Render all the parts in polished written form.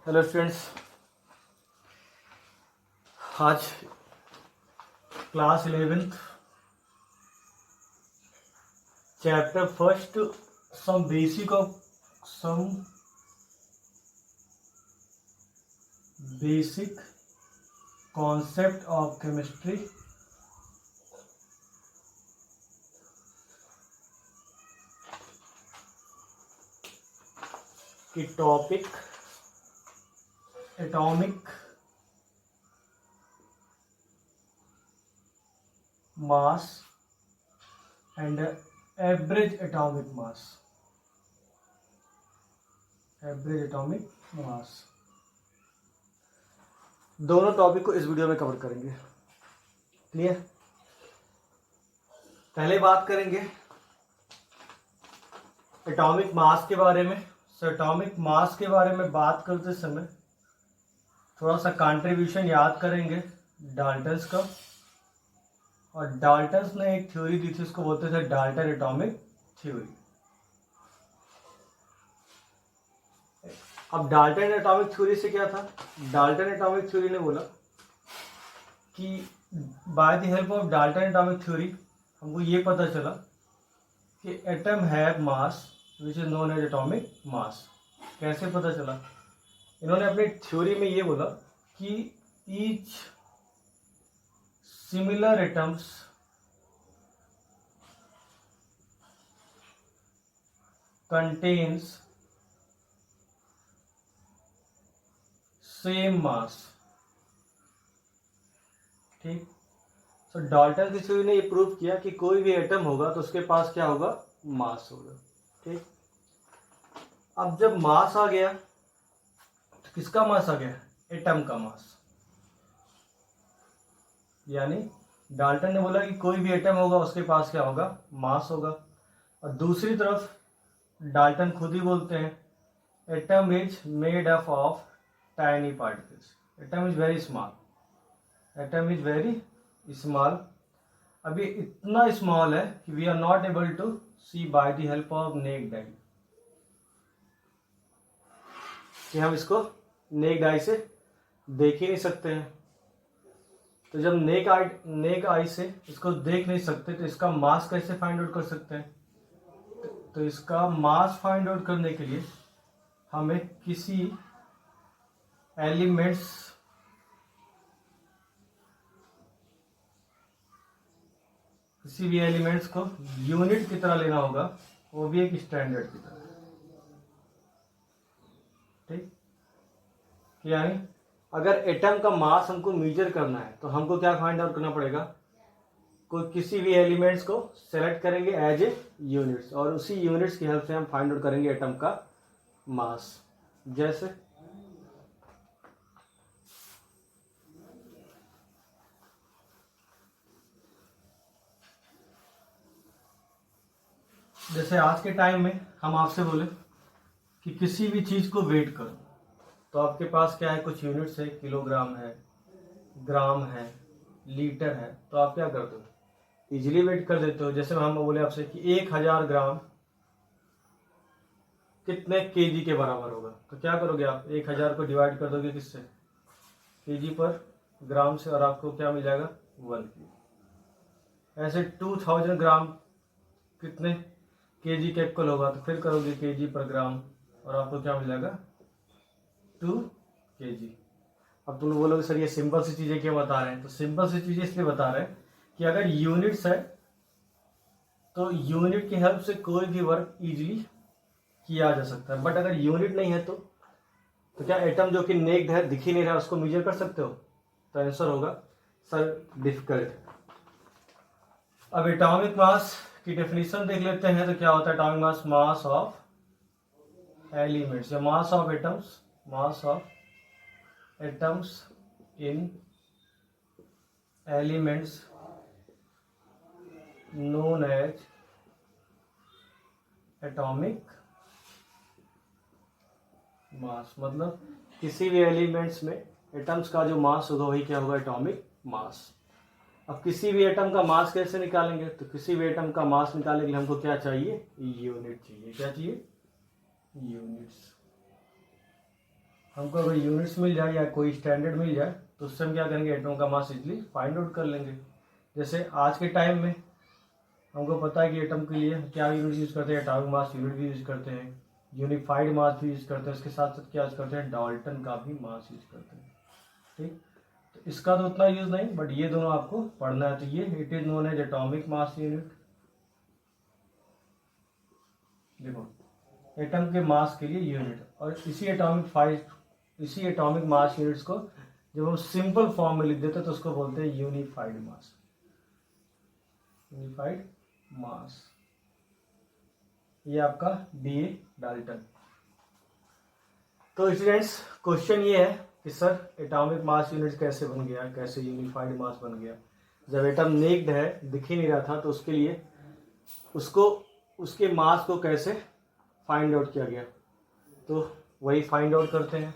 Hello students, आज class 11th chapter first some basic concept of chemistry की topic atomic mass and average atomic mass दोनों topic को इस video में cover करेंगे। क्लियर? पहले बात करेंगे एटॉमिक मास के बारे में। एटॉमिक मास के बारे में बात करते समय थोड़ा सा कंट्रीब्यूशन याद करेंगे डाल्टन्स का। और डाल्टन्स ने एक थ्योरी दी थी, उसको बोलते थे डाल्टन एटॉमिक थ्योरी। अब डाल्टन एटॉमिक थ्योरी से क्या था? डाल्टन एटॉमिक थ्योरी ने बोला कि by the help of Dalton atomic theory हमको ये पता चला कि atom have mass which is known as atomic mass. कैसे पता चला? इन्होंने अपनी थ्योरी में ये बोला कि each similar atoms contains same mass. ठीक। सो डाल्टन की थ्योरी ने ये प्रूव किया कि कोई भी एटम होगा तो उसके पास क्या होगा? मास होगा। ठीक। अब जब मास आ गया तो किसका मास आ गया? एटम का मास। यानी डाल्टन ने बोला कि कोई भी एटम होगा उसके पास क्या होगा? मास होगा। और दूसरी तरफ डाल्टन खुद ही बोलते हैं atom is made up of tiny particles. Atom is very small. अभी इतना स्मॉल है कि we are not able to see by the help of naked eye, कि हम इसको नेक्ड आई से देख ही नहीं सकते हैं। तो जब नेक आई से इसको देख नहीं सकते तो इसका मास कैसे फाइंड आउट कर सकते हैं? तो इसका मास फाइंड आउट करने के लिए हमें किसी भी एलिमेंट्स को यूनिट की तरह लेना होगा, वो भी एक स्टैंडर्ड की तरह। ठीक। यानी अगर एटम का मास हमको मेजर करना है तो हमको क्या फाइंड आउट करना पड़ेगा? कोई किसी भी एलिमेंट्स को सेलेक्ट करेंगे एज ए यूनिट्स, और उसी यूनिट्स की हेल्प से हम फाइंड आउट करेंगे एटम का मास। जैसे आज के टाइम में हम आपसे बोले कि किसी भी चीज को वेट करो, तो आपके पास क्या है? कुछ यूनिट्स है, किलोग्राम है, ग्राम है, लीटर है। तो आप क्या करते हो? इजीली वेट कर देते हो। जैसे हम बोले आपसे कि 1000 ग्राम कितने केजी के बराबर होगा, तो क्या करोगे आप? 1000 को डिवाइड कर दोगे किससे? केजी पर ग्राम से, और आपको क्या मिल जाएगा? 1 kg। ऐसे 2000 ग्राम कितने केजी के इक्वल होगा, तो फिर करोगे केजी पर ग्राम, और आपको क्या मिल जाएगा? 2 kg। अब तुम बोलोगे सर ये सिंपल सी चीजें क्यों बता रहे हैं? तो सिंपल सी चीजें इसलिए बता रहे हैं कि अगर यूनिट्स है तो यूनिट की हेल्प से कोई भी वर्क इजीली किया जा सकता है। बट अगर यूनिट नहीं है तो क्या एटम जो कि नेक्ड है, दिख ही नहीं रहा, उसको मेजर कर सकते हो? तो आंसर होगा सर डिफिकल्ट। अब एटॉमिक मास की डेफिनेशन देख लेते हैं। तो क्या होता है atomic mass? Mass of elements या mass of atoms in elements known as atomic mass. मतलब किसी भी एलिमेंट्स में एटम्स का जो मास होगा वही क्या होगा? Atomic mass. अब किसी भी एटम का मास कैसे निकालेंगे? तो किसी भी एटम का मास निकालने के लिए हमको क्या चाहिए? यूनिट चाहिए। क्या चाहिए? यूनिट्स। हमको अगर यूनिट्स मिल जाए या कोई स्टैंडर्ड मिल जाए तो उससे हम क्या करेंगे, एटम का मास इजली फाइंड आउट कर लेंगे। जैसे आज के टाइम में हमको पता है कि एटम के लिए क्या यूनिट यूज़ करते हैं, एटॉमिक मास यूनिट भी यूज़ करते हैं, यूनिफाइड मास भी यूज़ करते हैं, उसके साथ साथ क्या यूज़ करते हैं, डाल्टन का भी मास यूज़ करते हैं। ठीक, तो इसका तो उतना यूज़ नहीं, बट ये दोनों आपको पढ़ना है। तो ये it is known as atomic mass unit. देखो एटम के मास के लिए यूनिट, और इसी एटॉमिक मास यूनिट्स को जब हम सिंपल फॉर्म में लिख देते हैं तो उसको बोलते हैं यूनिफाइड मास। यूनिफाइड मास, ये आपका डीए डाल्टन। तो स्टूडेंट्स क्वेश्चन ये है कि सर एटॉमिक मास यूनिट कैसे बन गया, कैसे यूनिफाइड मास बन गया। जब एटम नेक्ड है, दिख ही नहीं रहा था, तो उसके लिए उसको उसके मास को कैसे फाइंड आउट किया गया, तो वही फाइंड आउट करते हैं।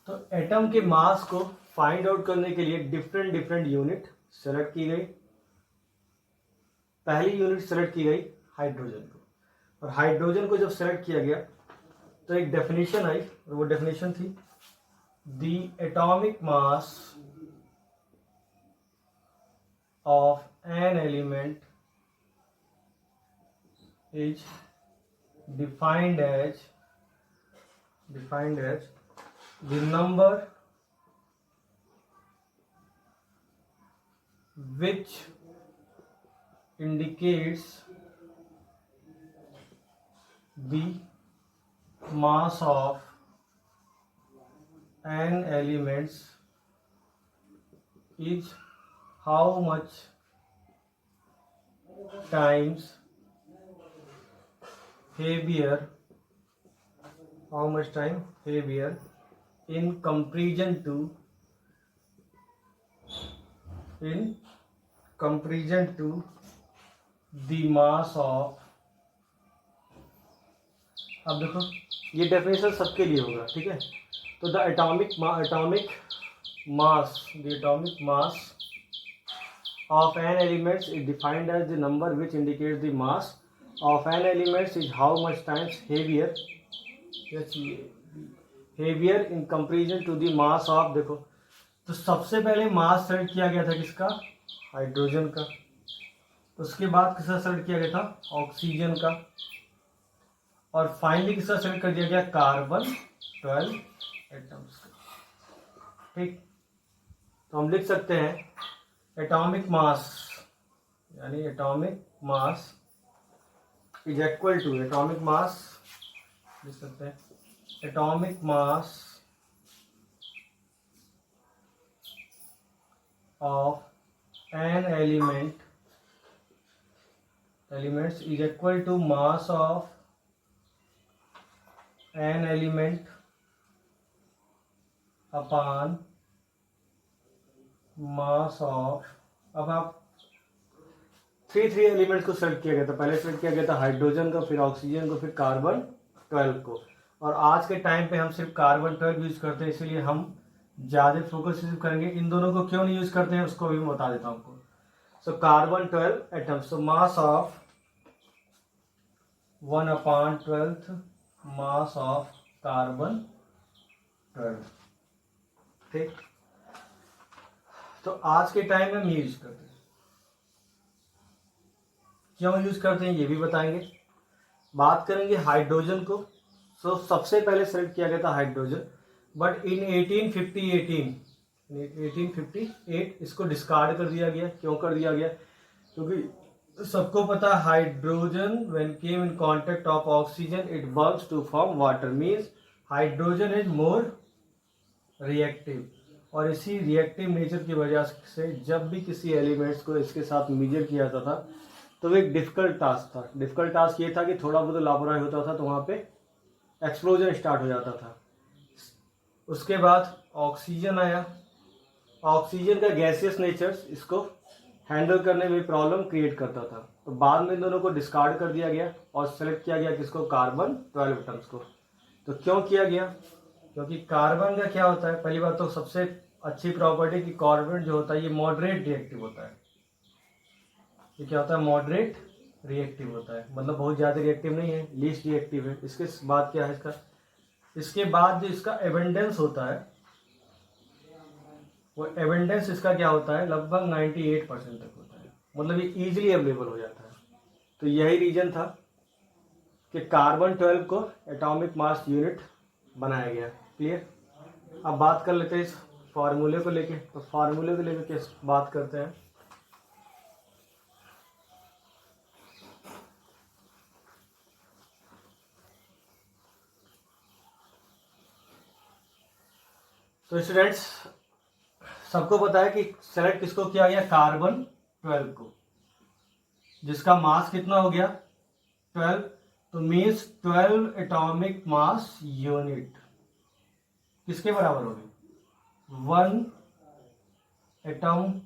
तो एटम के मास को फाइंड आउट करने के लिए डिफरेंट यूनिट सेलेक्ट की गई। पहली यूनिट सेलेक्ट की गई हाइड्रोजन को, और हाइड्रोजन को जब सेलेक्ट किया गया तो एक डेफिनेशन आई, और वो डेफिनेशन थी the atomic mass of an element is defined as the number which indicates the mass of an elements is how much times heavier in comparison to the mass of। अब देखो ये definition सबके लिए होगा, ठीक है। तो the atomic mass of an element is defined as the number which indicates the mass of an element is how much times heavier in comparison to the mass of। देखो तो सबसे पहले मास सेलेक्ट किया गया था किसका, हाइड्रोजन का। उसके बाद किसका सेलेक्ट किया गया था, ऑक्सीजन का। और फाइनली किसका सेलेक्ट कर दिया गया, कार्बन 12 एटम्स का। ठीक, तो हम लिख सकते हैं atomic mass is equal to atomic mass, लिख सकते हैं atomic mass of an elements is equal to mass of an element upon mass of. अब आप थ्री एलिमेंट्स को सेलेक्ट किया गया था, पहले सेलेक्ट किया गया था हाइड्रोजन को, फिर ऑक्सीजन को, फिर कार्बन 12 को। और आज के टाइम पे हम सिर्फ कार्बन 12 यूज करते हैं, इसलिए हम ज्यादा फोकस करेंगे। इन दोनों को क्यों नहीं यूज करते हैं उसको भी मैं बता देता हूं आपको। So carbon 12 atoms, so mass of 1/12 mass of carbon 12। ठीक, तो आज के टाइम में हम यूज करते हैं। क्यों यूज करते हैं ये भी बताएंगे। बात करेंगे हाइड्रोजन को। सो सबसे पहले सेलेक्ट किया गया था हाइड्रोजन, बट इन 1858 इसको डिस्कार्ड कर दिया गया। क्यों कर दिया गया, क्योंकि सबको पता hydrogen when came in contact of oxygen it burns to form water, means hydrogen is more reactive. और इसी रिएक्टिव नेचर की वजह से जब भी किसी एलिमेंट्स को इसके साथ मेजर किया जाता था तो वो एक डिफिकल्ट टास्क था। डिफिकल्ट टास्क ये था कि थोड़ा बहुत लापरवाही होता था तो वहाँ पे एक्सप्लोजन स्टार्ट हो जाता था। उसके बाद ऑक्सीजन आया। ऑक्सीजन का गैसियस नेचर इसको हैंडल करने में प्रॉब्लम क्रिएट करता था, तो बाद में इन दोनों को डिस्कार्ड कर दिया गया और सेलेक्ट किया गया किसको, कार्बन 12 एटम्स को। तो क्यों किया गया, क्योंकि कार्बन का क्या होता है, पहली बात तो सबसे अच्छी प्रॉपर्टी कि कार्बन जो होता है ये मॉडरेट रिएक्टिव होता है। ये क्या होता है, मॉडरेट रिएक्टिव होता है, मतलब बहुत ज़्यादा रिएक्टिव नहीं है, लीस्ट रिएक्टिव है। इसके बाद क्या है इसका, इसके बाद जो इसका एबंडेंस होता है, वो एबंडेंस इसका क्या होता है, लगभग 98% तक होता है, मतलब ये ईजिली अवेलेबल हो जाता है। तो यही रीजन था कि कार्बन 12 को एटॉमिक मास यूनिट बनाया गया। क्लियर। अब बात कर लेते हैं इस फार्मूले को लेके। तो फार्मूले को लेके किस बात करते हैं। तो स्टूडेंट्स, सबको पता है कि सेलेक्ट किसको किया गया, कार्बन 12 को, जिसका मास कितना हो गया 12। तो मीन्स 12 एटॉमिक मास यूनिट किसके बराबर होगी, 1 atom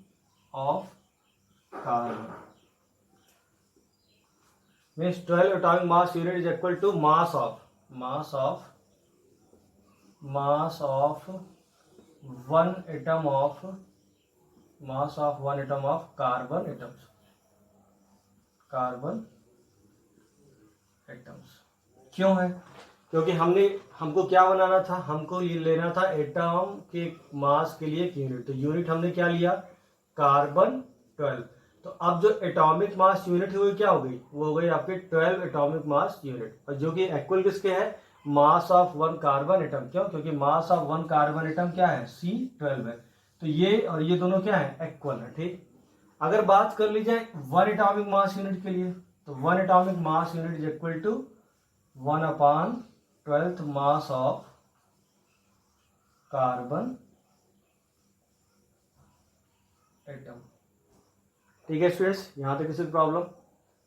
of carbon. Means 12 atomic mass unit is equal to mass of 1 atom of carbon atoms. क्यों है, क्योंकि हमको क्या बनाना था, हमको ये लेना था एटम के मास के लिए एक यूनिट। तो यूनिट हमने क्या लिया, कार्बन 12। तो अब जो एटॉमिक मास यूनिट हुई क्या हो गई, वो हो गई आपके 12 एटॉमिक मास यूनिट, और जो कि इक्वल किसके है, मास ऑफ 1 कार्बन एटम। क्यों, क्योंकि मास ऑफ 1 कार्बन एटम क्या है, C12 है। तो ये और ये दोनों क्या है, इक्वल है। ठीक। अगर बात कर ली जाए 1 एटॉमिक मास यूनिट के लिए, तो 1 atomic mass unit is equal to 1/12 mass of carbon atom. ठीक है स्टूडेंट्स, यहां तक किसी प्रॉब्लम।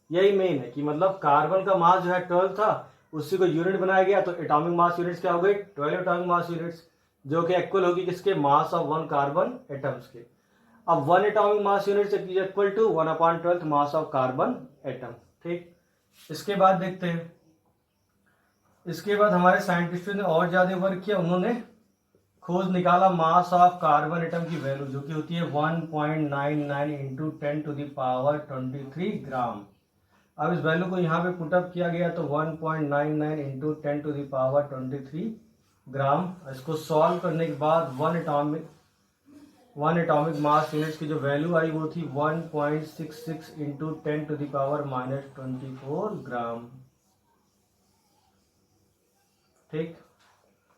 यही मेन है कि मतलब कार्बन का मास जो है 12 था, उसी को यूनिट बनाया गया, तो एटॉमिक मास यूनिट्स क्या हो गई, 12 एटॉमिक मास यूनिट्स, जो कि इक्वल होगी किसके, मास ऑफ 1 कार्बन एटम्स के। अब 1 atomic mass unit is equal to 1/12 mass of carbon atom. ठीक। इसके बाद देखते हैं, इसके बाद हमारे साइंटिस्टों ने और ज्यादा वर्क किया, उन्होंने खोज निकाला मास ऑफ कार्बन एटम की वैल्यू, जो कि होती है 1.99 इंटू 10⁻23 ग्राम। अब इस वैल्यू को यहाँ पे पुटअप किया गया, तो 1.99 इंटू 10⁻23 ग्राम। इसको सॉल्व करने के बाद 1 एटॉमिक मास यूनिट्स की जो वैल्यू आई वो थी 1.66 इंटू 10⁻24 ग्राम। ठीक।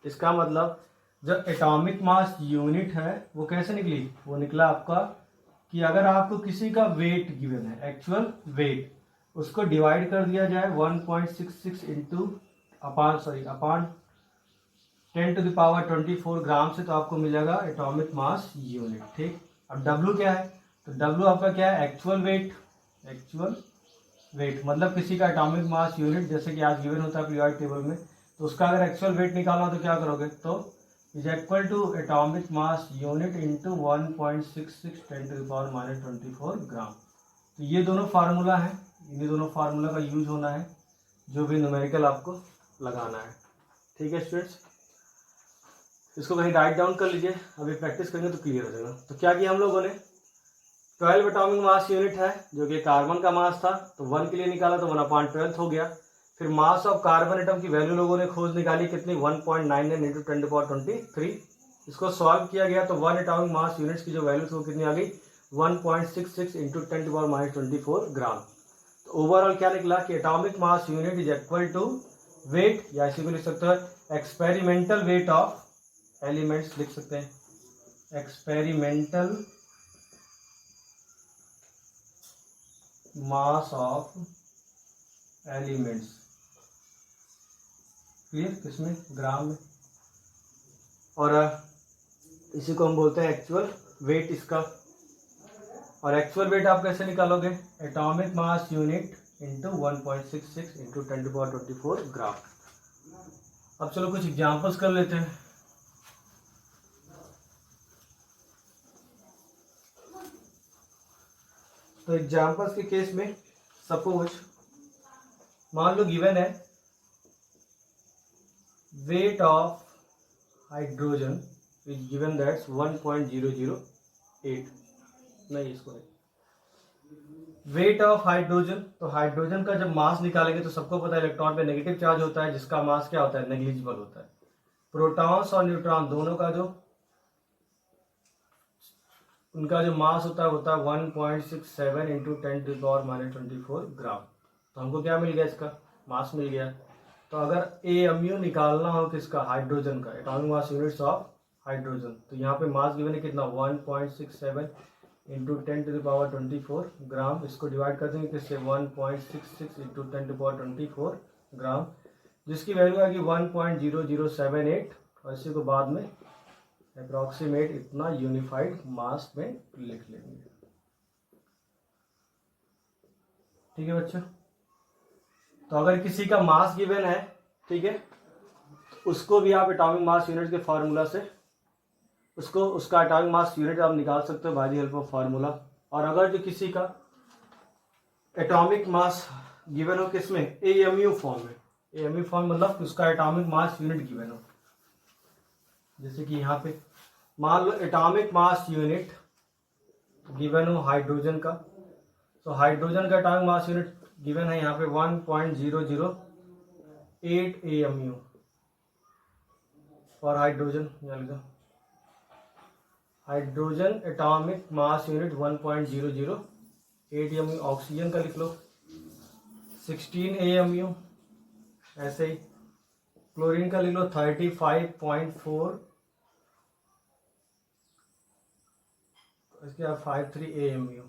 इसका मतलब जो एटॉमिक मास यूनिट है वो कैसे निकली, वो निकला आपका कि अगर आपको किसी का वेट गिवन है, एक्चुअल वेट, उसको डिवाइड कर दिया जाए 1.66 इंटू अपॉन 10⁻24 ग्राम से, तो आपको मिल जाएगा एटॉमिक मास यूनिट। ठीक। अब W क्या है, तो W आपका क्या है, एक्चुअल वेट मतलब किसी का एटॉमिक मास यूनिट, जैसे कि आज गिवन होता है पीरियोडिक टेबल में, तो उसका अगर एक्चुअल वेट निकालना तो क्या करोगे, तो is equal to atomic mass unit into 1.66 10⁻24 gram. तो ये दोनों फार्मूला है, इन्हीं दोनों फार्मूला का यूज होना है जो भी न्यूमेरिकल आपको लगाना है। ठीक है स्टूडेंट्स, इसको कहीं राइट डाउन कर लीजिए, अभी प्रैक्टिस करेंगे तो क्लियर हो जाएगा। तो क्या किया हम लोगों ने, 12 एटॉमिक मास यूनिट है जो कि कार्बन का मास था, तो 1 के लिए निकाला तो 1/12 हो गया। फिर मास ऑफ कार्बन एटम की वैल्यू लोगों ने खोज निकाली कितनी, 1.99 इंटू 10⁻23। इसको सॉल्व किया गया तो 1 एटॉमिक मास यूनिट्स की जो वैल्यू थी वो कितनी आ गई, 1.66 इंटू 10⁻24 ग्राम। तो ओवरऑल क्या निकला कि atomic mass unit is equal to weight, या इसी को लिख सकते हो एक्सपेरिमेंटल वेट ऑफ एलिमेंट्स, लिख सकते हैं experimental mass of elements. Clear, किसमें, ग्राम में। और इसी को हम बोलते हैं एक्चुअल वेट इसका। और एक्चुअल वेट आप कैसे निकालोगे, atomic mass unit into 1.66 into 10⁻24 ग्राम। अब चलो कुछ एग्जांपल्स कर लेते हैं। तो एग्जांपल्स के केस में सपोज मान लो गिवन है weight of hydrogen is given that's 1.008, नहीं इसको नहीं, वेट ऑफ हाइड्रोजन, तो हाइड्रोजन का जब मास निकालेंगे तो सबको पता है इलेक्ट्रॉन पे नेगेटिव चार्ज होता है जिसका मास क्या होता है, नेग्लिजिबल होता है। प्रोटॉन्स और न्यूट्रॉन दोनों का जो उनका जो मास होता है 1.67 इंटू 10⁻⁻24 ग्राम। तो हमको क्या मिल गया, इसका मास मिल गया। तो अगर AMU निकालना हो किसका, हाइड्रोजन का, atomic mass units of hydrogen, तो यहाँ पे मास गिवन है कितना 1.67 इंटू 10⁻24 ग्राम। इसको डिवाइड कर देंगे किससे 1.66 इंटू 10⁻24 ग्राम, जिसकी वैल्यू आएगी 1.0078 और इसी को बाद में अप्रॉक्सीमेट इतना यूनिफाइड मास में लिख लेंगे। ठीक है बच्चों, तो अगर किसी का मास गिवन है, ठीक है, तो उसको भी आप एटॉमिक मास यूनिट के फार्मूला से उसका एटॉमिक मास यूनिट आप निकाल सकते हो bye the help of formula. और अगर जो किसी का एटॉमिक मास गिवन हो किसमें, AMU फॉर्म में, AMU फॉर्म मतलब उसका एटॉमिक मास यूनिट गिवन हो, जैसे कि यहाँ पे मान लो एटॉमिक मास यूनिट गिवन हो हाइड्रोजन का, तो हाइड्रोजन का एटॉमिक मास यूनिट गिवन है यहाँ पे 1.008 AMU for hydrogen. Hydrogen atomic mass unit 1.008 AMU। Oxygen का लिख लो 16 AMU, ऐसे ही क्लोरीन का लिख लो 35.4, इसके बाद 53 AMU।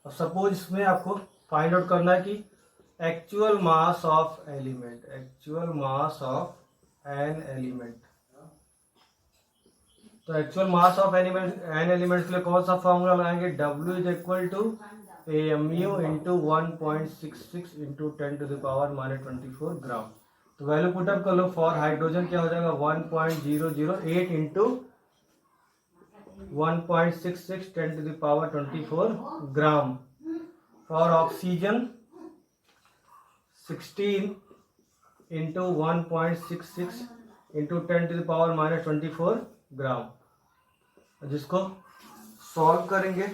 और सपोज इसमें आपको फाइंड आउट करना है कि actual mass of element, actual mass of an element. तो actual mass of an element के लिए कौन सा फॉर्मूला बनाएंगे, W is equal to AMU into 1.66 into 10⁻⁻24 gram. तो वैल्यू पुटअप कर लो, फॉर हाइड्रोजन क्या हो जाएगा 1.008 into 1.66 10⁻24 gram. For oxygen 16 into 1.66 into 10⁻⁻24 ग्राम। जिसको सॉल्व करेंगे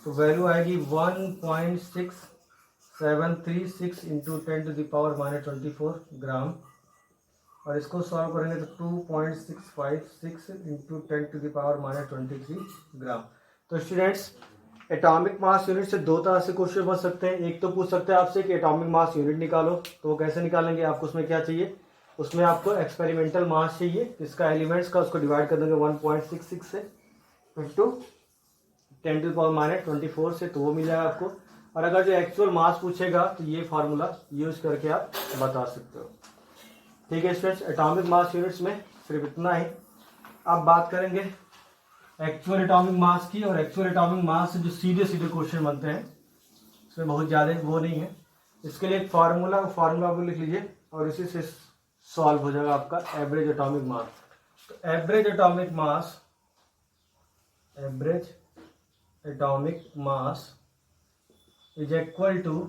तो वैल्यू आएगी 1.6736 इंटू 10⁻⁻24 ग्राम। और इसको सॉल्व करेंगे तो 2.656 इंटू 10⁻⁻23 ग्राम। तो स्टूडेंट्स, एटॉमिक मास यूनिट से दो तरह से क्वेश्चन बन सकते हैं। एक तो पूछ सकते हैं आपसे कि एटॉमिक मास यूनिट निकालो, तो वो कैसे निकालेंगे, आपको उसमें क्या चाहिए, उसमें आपको एक्सपेरिमेंटल मास चाहिए इसका एलिमेंट्स का, उसको डिवाइड कर देंगे 1.66 से इंटू 10⁻⁻24 से, तो वो मिल जाएगा आपको। और अगर जो एक्चुअल मास पूछेगा तो ये फार्मूला यूज करके आप बता सकते हो। ठीक है स्टूडेंट्स, एटॉमिक मास यूनिट्स में सिर्फ इतना ही। अब बात करेंगे एक्चुअल एटॉमिक मास की, और एक्चुअल एटॉमिक मास से जो सीधे सीधे क्वेश्चन बनते हैं इसमें बहुत ज़्यादा वो नहीं है। इसके लिए एक फार्मूला आप लिख लीजिए और इसी से सॉल्व हो जाएगा आपका एवरेज एटॉमिक मास। तो average atomic mass is equal to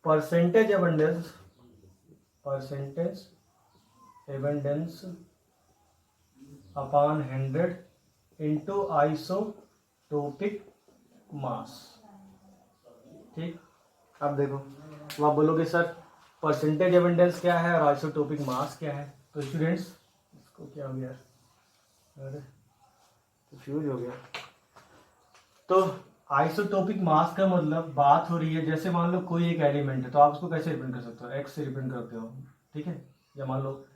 percentage abundance upon 100 into isotopic mass. ठीक, अब देखो, तो आप बोलोगे सर परसेंटेज एबंडेंस क्या है और आइसोटोपिक मास क्या है। तो स्टूडेंट्स, इसको क्या हो गया, अरे कंफ्यूज हो गया। तो आइसोटोपिक मास का मतलब बात हो रही है, जैसे मान लो कोई एक एलिमेंट है तो आप उसको कैसे रिप्रेजेंट कर सकते हो, एक्स से रिप्रेजेंट करते हो, ठीक है, या मान लो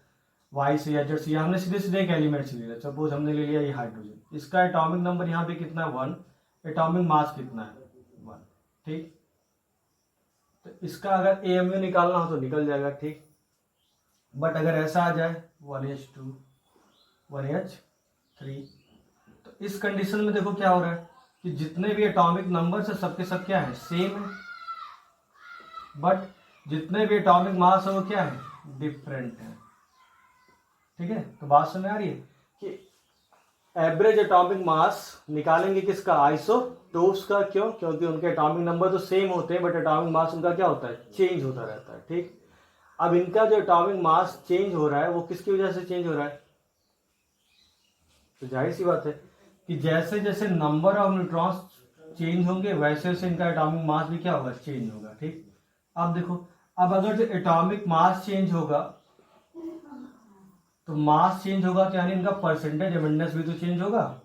वाई से या जेड से, हमने सीधे सीधे एक एलिमेंट से लिया, सपोज हमने ले लिया ये हाइड्रोजन, इसका एटॉमिक नंबर यहाँ पे कितना है 1, एटॉमिक मास कितना है 1, ठीक। तो इसका अगर AMU निकालना हो तो निकल जाएगा, ठीक। बट अगर ऐसा आ जाए 1H2 1H3, तो इस कंडीशन में देखो क्या हो रहा है कि जितने भी एटॉमिक नंबर है सबके सब क्या है, सेम है, बट जितने भी एटॉमिक मास है वो क्या है, डिफरेंट है। ठीक है, तो बात समझ आ रही है कि एवरेज एटॉमिक मास निकालेंगे किसका, आइसोटोप्स का। क्यों, क्योंकि उनके एटॉमिक नंबर तो सेम होते हैं बट एटॉमिक मास उनका क्या होता है, चेंज होता रहता है, ठीक। अब इनका जो एटॉमिक मास चेंज हो रहा है वो किसकी वजह से चेंज हो रहा है, तो जाहिर सी बात है कि जैसे जैसे नंबर ऑफ न्यूट्रॉन्स चेंज होंगे वैसे वैसे इनका एटॉमिक मास भी क्या होगा, चेंज होगा। ठीक, अब देखो, अब अगर जो एटॉमिक मास चेंज होगा तो मास चेंज होगा तो यानी इनका परसेंटेज एबंडेंस भी तो चेंज होगा।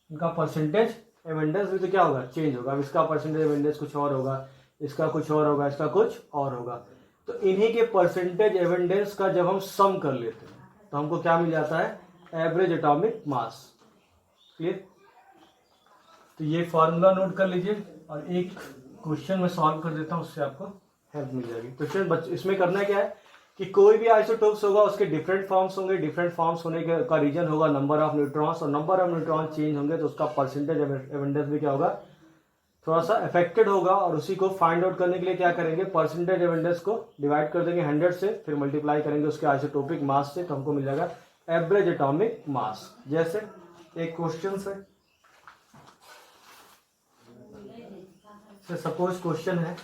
इनका परसेंटेज एबंडेंस भी तो क्या होगा, चेंज होगा। अब इसका परसेंटेज एबंडेंस कुछ और होगा, इसका कुछ और होगा, इसका कुछ और होगा। तो इन्हीं के परसेंटेज एबंडेंस का जब हम सम कर लेते हैं तो हमको क्या मिल जाता है, एवरेज एटॉमिक मास। क्लियर? तो ये फॉर्मूला नोट कर लीजिए और एक क्वेश्चन में सॉल्व कर देता हूं, उससे आपको हेल्प मिल जाएगी। क्वेश्चन इसमें करना क्या है कि कोई भी आइसोटोप्स होगा उसके डिफरेंट फॉर्म्स होंगे, डिफरेंट फॉर्म्स होने का रीजन होगा नंबर ऑफ न्यूट्रॉन्स, और नंबर ऑफ न्यूट्रॉन चेंज होंगे तो उसका परसेंटेज एबंडेंस भी क्या होगा, थोड़ा सा अफेक्टेड होगा। और उसी को फाइंड आउट करने के लिए क्या करेंगे, परसेंटेज एबंडेंस को डिवाइड कर देंगे 100 से, फिर मल्टीप्लाई करेंगे उसके आइसोटोपिक मास से, तो हमको मिल जाएगा एवरेज एटॉमिक मास। जैसे एक क्वेश्चन से सपोज क्वेश्चन है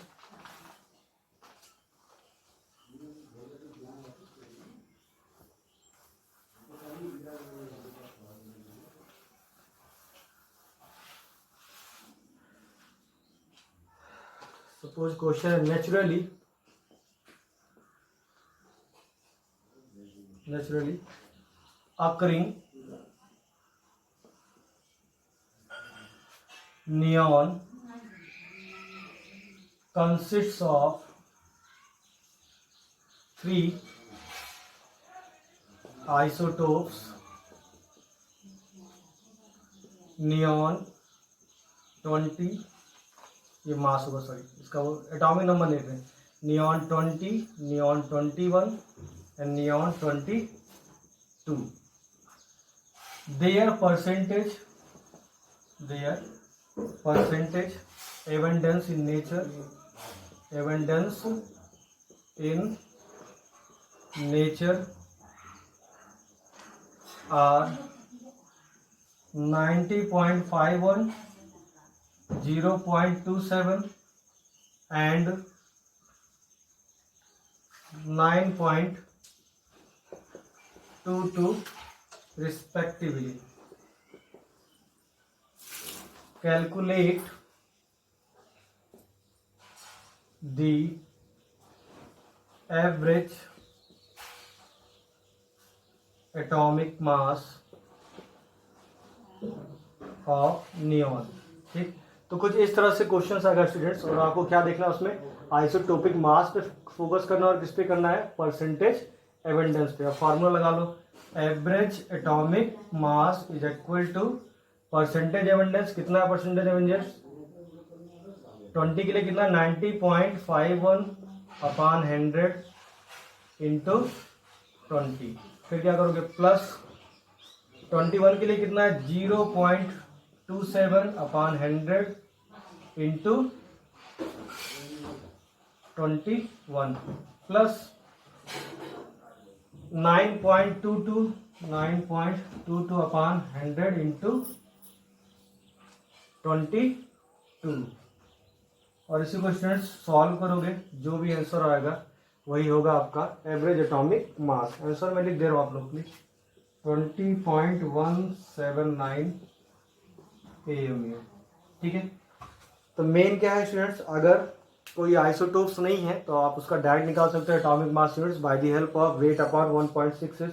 naturally occurring neon consists of 3 isotopes neon 20, ये मास होगा, सॉरी इसका वो एटॉमिक नंबर लिख रहे हैं, neon 20, neon 21 and neon 22। their percentage abundance in nature are 90.51, 0.27 and 9.22 respectively. Calculate the average atomic mass of neon। ठीक, तो कुछ इस तरह से क्वेश्चंस आएगा स्टूडेंट्स, और आपको क्या देखना है उसमें, आइसोटोपिक मास पे फोकस करना और किस पे करना है, परसेंटेज एबंडेंस पे। अब फार्मूला लगा लो, average atomic mass is equal to percentage abundance. कितना है परसेंटेज एबंडेंस, 20 के लिए कितना, 90.51 अपॉन 100 इंटू 20। फिर क्या करोगे, प्लस 21 के लिए कितना है, 0.27 upon 100 into 21 plus 9.22 upon 100 into 22। और इसी को स्टूडेंट्स सॉल्व करोगे, जो भी आंसर आएगा वही होगा आपका एवरेज एटॉमिक मास। आंसर मैं लिख दे रहा हूँ आप लोग प्लीज, 20.179 AMU। ठीक है, तो मेन क्या है स्टूडेंट्स, अगर कोई आइसोटोप्स नहीं है तो आप उसका डायरेक्ट निकाल सकते हो atomic mass students bye the help of weight upon 1.66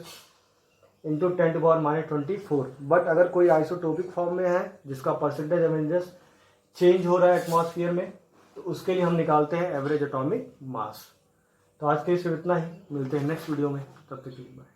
into 10⁻24। But अगर कोई आइसोटोपिक फॉर्म में है जिसका परसेंटेज एबंडेंस चेंज हो रहा है एटमॉस्फेयर में, तो उसके लिए हम निकालते हैं एवरेज एटॉमिक मास। तो आज के लिए सिर्फ इतना ही, मिलते हैं नेक्स्ट वीडियो में, तब तक के लिए बाय।